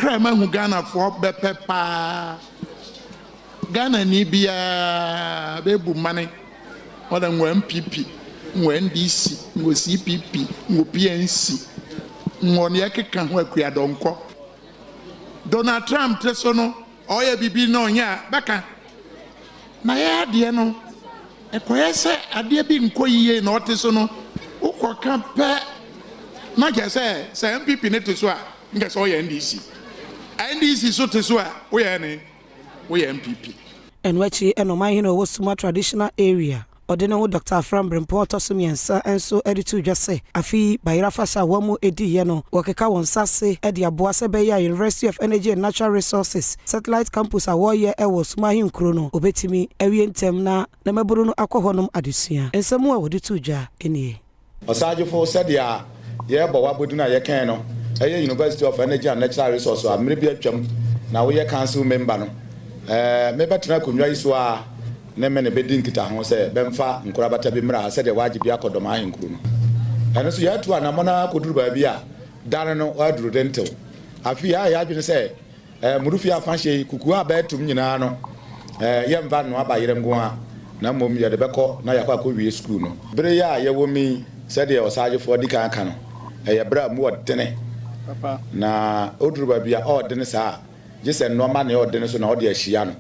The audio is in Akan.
crime who Ghana for Bepepa Ghana Nibia Bebu money more than one PP, when DC, no CPP, no PNC, Moniaka can work we don't call Donald Trump, Tesono, or ya bibi no ya, Baka. Na ya diano, e kwese ade bi nkoyiye na otesono, ukoka pe na gese se MPP ne to so a ngese o ya NDC so to so a wo ya ne wo ya MPP enwachi Dormaahene wo Suma traditional area odene wo Dr. Afram Brempo tosomiensa enso editu dwase afi bayira fasha wamu edi ye no wokeka won sase edi aboa se be ya University of Energy and Natural Resources Satellite Campus awoye ewo Sumahene nkro no obetimi ewie ntem na meburu no akọhonom adesua ensemu a wodi tujwa enie osajufo sedia ye bo waboduna ye kan no eye University of Energy and Natural Resources amre bi atwam na wo ye council member no mebetena konwa iso a ne me ne bedin kita ho se bemfa nkorabata bi mra se de wajibi akodo Dormaahene nkuru no eno so yatu anamona koduru ba bi a dare no waduru dentel afi ya adwene se murufi afanhye kuku abetum nyina no yemva no abayere ngo a na mom ye de beko na yakwa akọwie school no bere ya ye wo mi se de osajefo dika aka no ye bra mu odene papa na oduru ba bi a odene sa je se no ma na odene so na ode ahia no